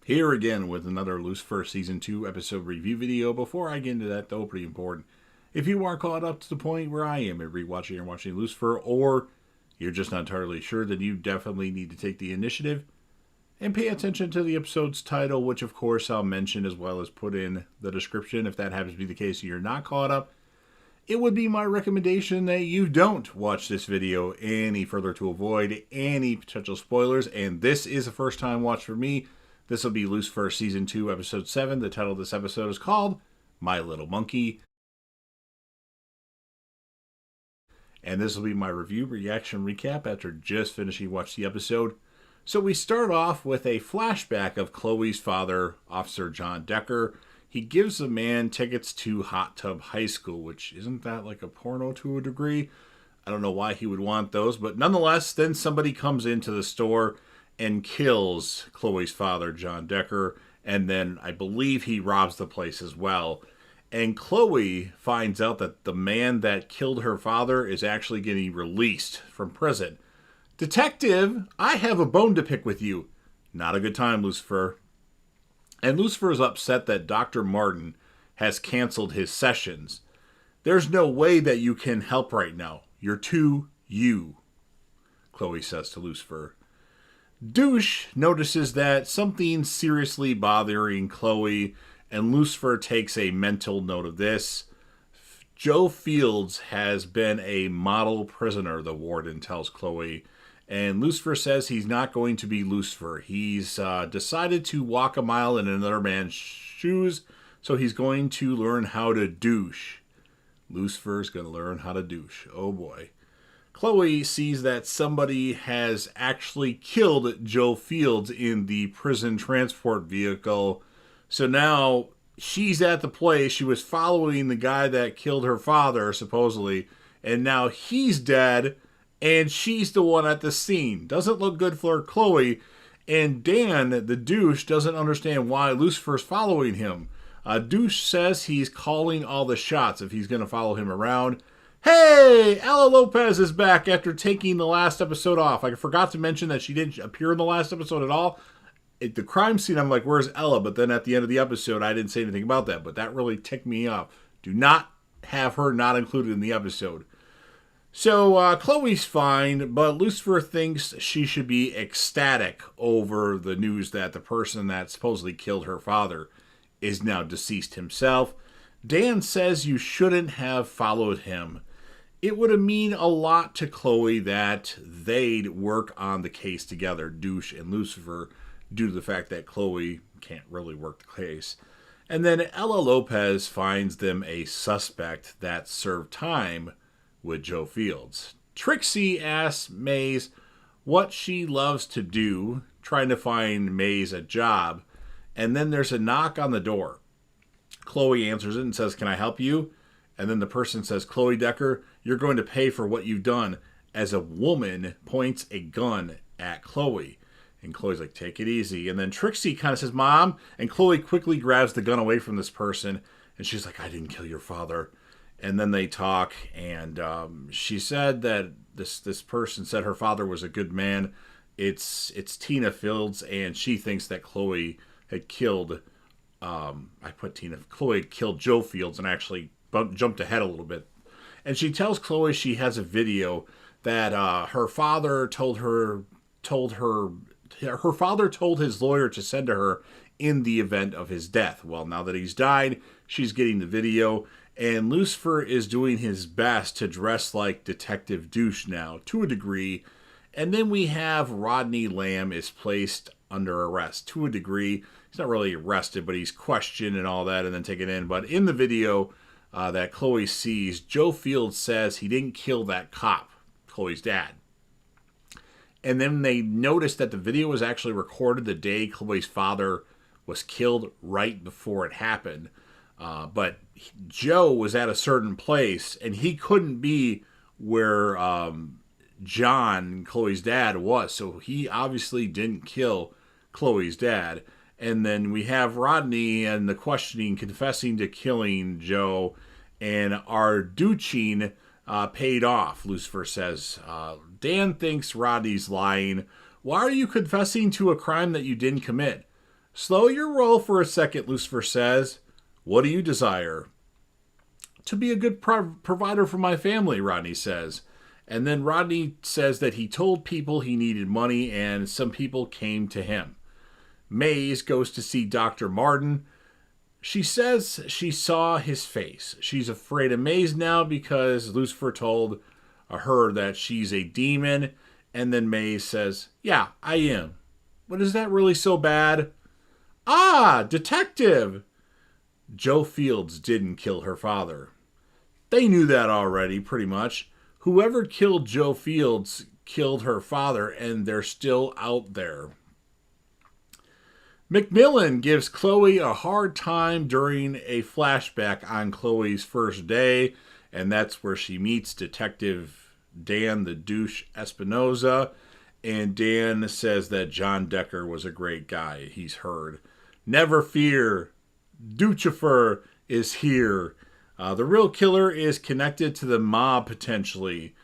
Here again with another Lucifer Season 2 episode review video. Before I get into that, though, pretty important. If you are caught up to the point where I am at rewatching or watching Lucifer, or you're just not entirely sure, then you definitely need to take the initiative and pay attention to the episode's title, which of course I'll mention as well as put in the description. If that happens to be the case and you're not caught up, it would be my recommendation that you don't watch this video any further to avoid any potential spoilers. And this is a first time watch for me. This will be Lucifer Season 2, Episode 7. The title of this episode is called My Little Monkey. And this will be my review, reaction, recap after just finishing watching the episode. So we start off with a flashback of Chloe's father, Officer John Decker. He gives a man tickets to Hot Tub High School, which isn't that like a porno to a degree? I don't know why he would want those, but nonetheless, then somebody comes into the store and kills Chloe's father, John Decker, and then I believe he robs the place as well. And Chloe finds out that the man that killed her father is actually getting released from prison. Detective, I have a bone to pick with you. Not a good time, Lucifer. And Lucifer is upset that Dr. Martin has canceled his sessions. There's no way that you can help right now. You're too you, Chloe says to Lucifer. Douche notices that something's seriously bothering Chloe, and Lucifer takes a mental note of this. Joe Fields has been a model prisoner, the warden tells Chloe, and Lucifer says he's not going to be Lucifer. He's decided to walk a mile in another man's shoes, so he's going to learn how to douche. Lucifer's going to learn how to douche. Oh boy. Chloe sees that somebody has actually killed Joe Fields in the prison transport vehicle. So now she's at the place. She was following the guy that killed her father, supposedly, and now he's dead, and she's the one at the scene. Doesn't look good for Chloe, and Dan, the douche, doesn't understand why Lucifer's following him. Douche says he's calling all the shots if he's going to follow him around. Hey, Ella Lopez is back after taking the last episode off. I forgot to mention that she didn't appear in the last episode at all. At the crime scene, I'm like, where's Ella? But then at the end of the episode, I didn't say anything about that. But that really ticked me off. Do not have her not included in the episode. So Chloe's fine, but Lucifer thinks she should be ecstatic over the news that the person that supposedly killed her father is now deceased himself. Dan says you shouldn't have followed him. It would mean a lot to Chloe that they'd work on the case together, Douche and Lucifer, due to the fact that Chloe can't really work the case. And then Ella Lopez finds them a suspect that served time with Joe Fields. Trixie asks Maze what she loves to do, trying to find Maze a job, and then there's a knock on the door. Chloe answers it and says, "Can I help you?" And then the person says, "Chloe Decker, you're going to pay for what you've done," as a woman points a gun at Chloe. And Chloe's like, "Take it easy." And then Trixie kind of says, "Mom," and Chloe quickly grabs the gun away from this person. And she's like, "I didn't kill your father." And then they talk, and she said that this person said her father was a good man. It's Tina Fields, and she thinks that Chloe had killed, Chloe had killed Joe Fields and actually jumped ahead a little bit. And she tells Chloe she has a video that her father told her his lawyer to send to her in the event of his death. Well, now that he's died, she's getting the video, and Lucifer is doing his best to dress like Detective Douche now, to a degree. And then we have Rodney Lamb is placed under arrest, to a degree. He's not really arrested, but he's questioned and all that and then taken in. But in the video that Chloe sees, Joe Fields says he didn't kill that cop, Chloe's dad. And then they noticed that the video was actually recorded the day Chloe's father was killed, right before it happened. But Joe was at a certain place, and he couldn't be where John, Chloe's dad, was. So he obviously didn't kill Chloe's dad. And then we have Rodney and the questioning confessing to killing Joe, and our douching paid off, Lucifer says. Dan thinks Rodney's lying. Why are you confessing to a crime that you didn't commit? Slow your roll for a second, Lucifer says. What do you desire? To be a good provider for my family, Rodney says. And then Rodney says that he told people he needed money and some people came to him. Maze goes to see Dr. Martin. She says she saw his face. She's afraid of Maze now because Lucifer told her that she's a demon. And then Maze says, yeah, I am. But is that really so bad? Ah, detective! Joe Fields didn't kill her father. They knew that already, pretty much. Whoever killed Joe Fields killed her father, and they're still out there. Macmillan gives Chloe a hard time during a flashback on Chloe's first day, and that's where she meets Detective Dan the douche Espinoza, and Dan says that John Decker was a great guy. He's heard. Never fear, Lucifer is here. The real killer is connected to the mob potentially.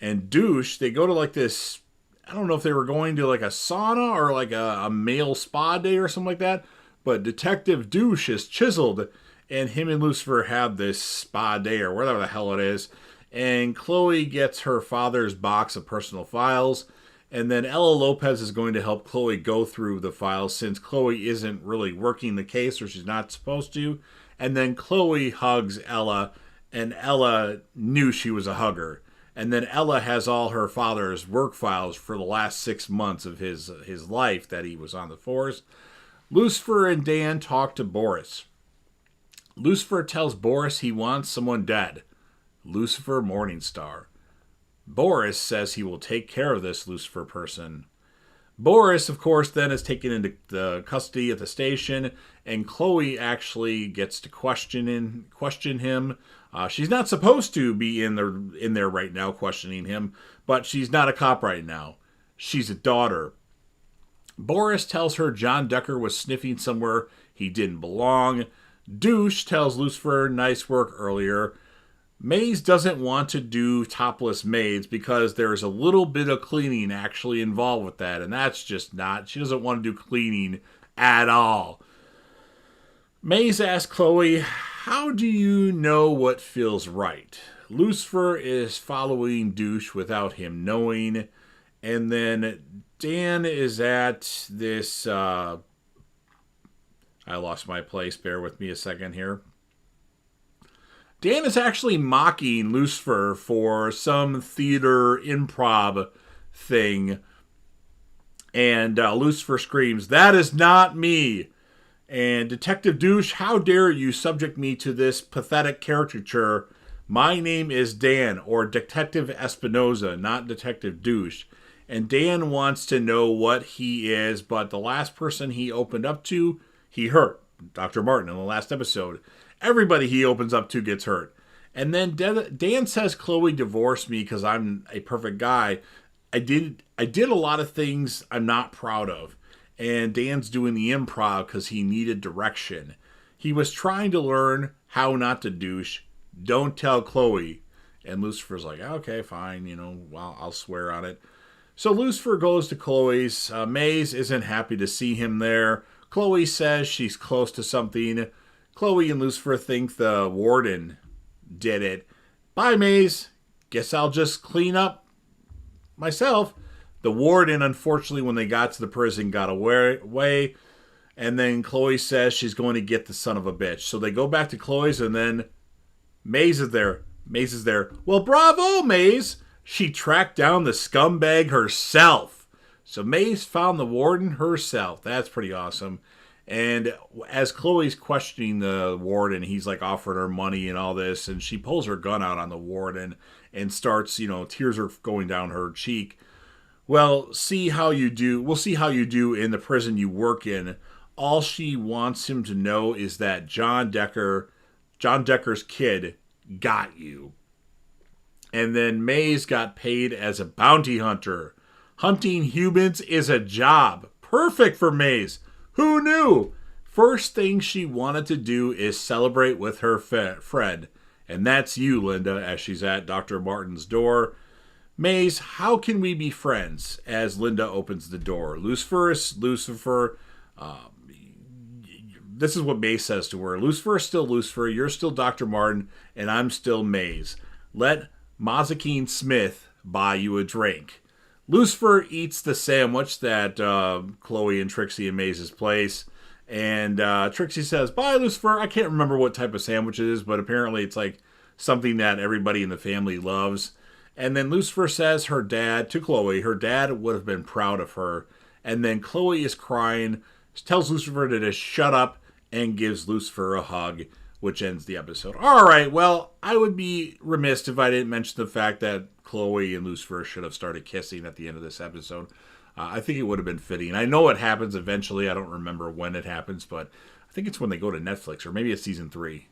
And douche, they go to like this, I don't know if they were going to like a sauna or like a male spa day or something like that. But Detective Douche is chiseled and him and Lucifer have this spa day or whatever the hell it is. And Chloe gets her father's box of personal files. And then Ella Lopez is going to help Chloe go through the files since Chloe isn't really working the case or she's not supposed to. And then Chloe hugs Ella, and Ella knew she was a hugger. And then Ella has all her father's work files for the last 6 months of his life that he was on the force. Lucifer and Dan talk to Boris. Lucifer tells Boris he wants someone dead. Lucifer Morningstar. Boris says he will take care of this Lucifer person. Boris, of course, then is taken into the custody at the station, and Chloe actually gets to question him. She's not supposed to be in there right now questioning him, but she's not a cop right now. She's a daughter. Boris tells her John Decker was sniffing somewhere he didn't belong. Douche tells Lucifer nice work earlier. Maze doesn't want to do topless maids because there's a little bit of cleaning actually involved with that, and that's just not. She doesn't want to do cleaning at all. Maze asks Chloe, how do you know what feels right? Lucifer is following Douche without him knowing, and then Dan is at this, I lost my place, bear with me a second here. Dan is actually mocking Lucifer for some theater improv thing. And Lucifer screams, that is not me. And Detective Douche, how dare you subject me to this pathetic caricature? My name is Dan, or Detective Espinoza, not Detective Douche. And Dan wants to know what he is, but the last person he opened up to, he hurt. Dr. Martin in the last episode. Everybody he opens up to gets hurt. And then Dan says Chloe divorced me because I'm a perfect guy. I did a lot of things I'm not proud of. And Dan's doing the improv because he needed direction. He was trying to learn how not to douche. Don't tell Chloe. And Lucifer's like, okay, fine, well, I'll swear on it. So Lucifer goes to Chloe's. Maze isn't happy to see him there. Chloe says she's close to something. Chloe and Lucifer think the warden did it. Bye, Maze. Guess I'll just clean up myself. The warden, unfortunately, when they got to the prison, got away. And then Chloe says she's going to get the son of a bitch. So they go back to Chloe's, and then Maze is there. Maze is there. Well, bravo, Maze. She tracked down the scumbag herself. So Maze found the warden herself. That's pretty awesome. And as Chloe's questioning the warden, he's like offering her money and all this. And she pulls her gun out on the warden and starts, tears are going down her cheek. Well, see how you do. We'll see how you do in the prison you work in. All she wants him to know is that John Decker's kid got you. And then Maze got paid as a bounty hunter. Hunting humans is a job. Perfect for Maze. Who knew? First thing she wanted to do is celebrate with her friend. And that's you, Linda, as she's at Dr. Martin's door. Maze, how can we be friends? As Linda opens the door. Lucifer is Lucifer. this is what Maze says to her. Lucifer is still Lucifer, you're still Dr. Martin, and I'm still Maze. Let Mazikeen Smith buy you a drink. Lucifer eats the sandwich that Chloe and Trixie and Maze's place. And Trixie says, bye, Lucifer. I can't remember what type of sandwich it is, but apparently it's like something that everybody in the family loves. And then Lucifer says her dad, to Chloe, her dad would have been proud of her. And then Chloe is crying, tells Lucifer to just shut up, and gives Lucifer a hug, which ends the episode. All right, well, I would be remiss if I didn't mention the fact that Chloe and Lucifer should have started kissing at the end of this episode. I think it would have been fitting. I know it happens eventually. I don't remember when it happens, but I think it's when they go to Netflix, or maybe it's season 3.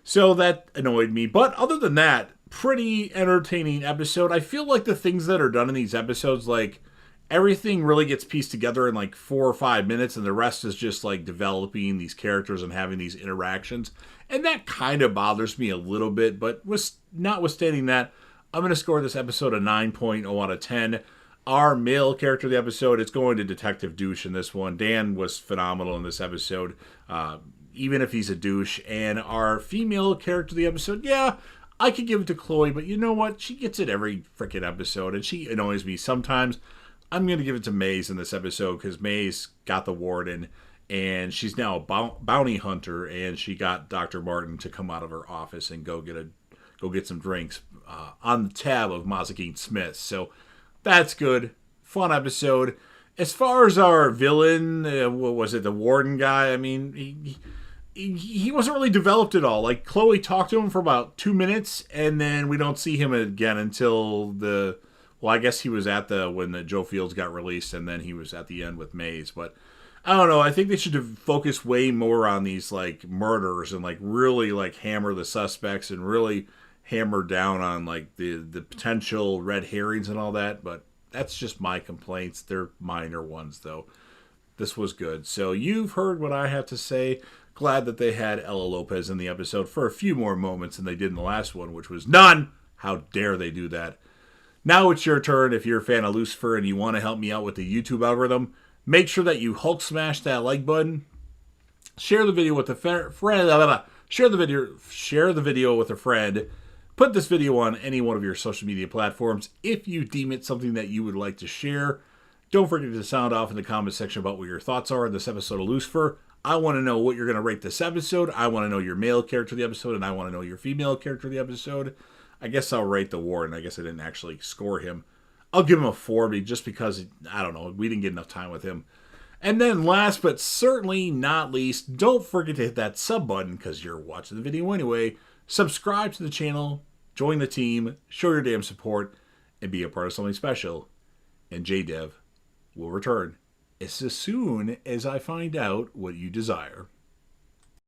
So that annoyed me. But other than that, pretty entertaining episode. I feel like the things that are done in these episodes, like, everything really gets pieced together in like 4 or 5 minutes, and the rest is just like developing these characters and having these interactions. And that kind of bothers me a little bit, but notwithstanding that, I'm going to score this episode a 9.0 out of 10. Our male character of the episode, it's going to Detective Douche in this one. Dan was phenomenal in this episode, even if he's a douche. And our female character of the episode, yeah, I could give it to Chloe, but you know what? She gets it every freaking episode, and she annoys me sometimes. I'm going to give it to Maze in this episode, because Maze got the warden, and she's now a bounty hunter, and she got Dr. Martin to come out of her office and go get some drinks on the tab of Mazikeen Smith. So that's good. Fun episode. As far as our villain, what was it, the warden guy? I mean, he wasn't really developed at all. Like, Chloe talked to him for about 2 minutes, and then we don't see him again until I guess he was when the Joe Fields got released, and then he was at the end with Maze. But I don't know. I think they should focus way more on these like murders, and like really like hammer the suspects, and really hammer down on like the potential red herrings and all that. But that's just my complaints. They're minor ones, though. This was good. So you've heard what I have to say. Glad that they had Ella Lopez in the episode for a few more moments than they did in the last one, which was none. How dare they do that? Now it's your turn. If you're a fan of Lucifer and you want to help me out with the YouTube algorithm, make sure that you Hulk smash that like button. Share the video with a friend. Share the video with a friend. Put this video on any one of your social media platforms if you deem it something that you would like to share. Don't forget to sound off in the comment section about what your thoughts are on this episode of Lucifer. I want to know what you're going to rate this episode. I want to know your male character of the episode, and I want to know your female character of the episode. I guess I'll rate the warden. I guess I didn't actually score him. I'll give him a 4 just because, I don't know, we didn't get enough time with him. And then last but certainly not least, don't forget to hit that sub button because you're watching the video anyway. Subscribe to the channel, join the team, show your damn support, and be a part of something special. And JDev will return as soon as I find out what you desire.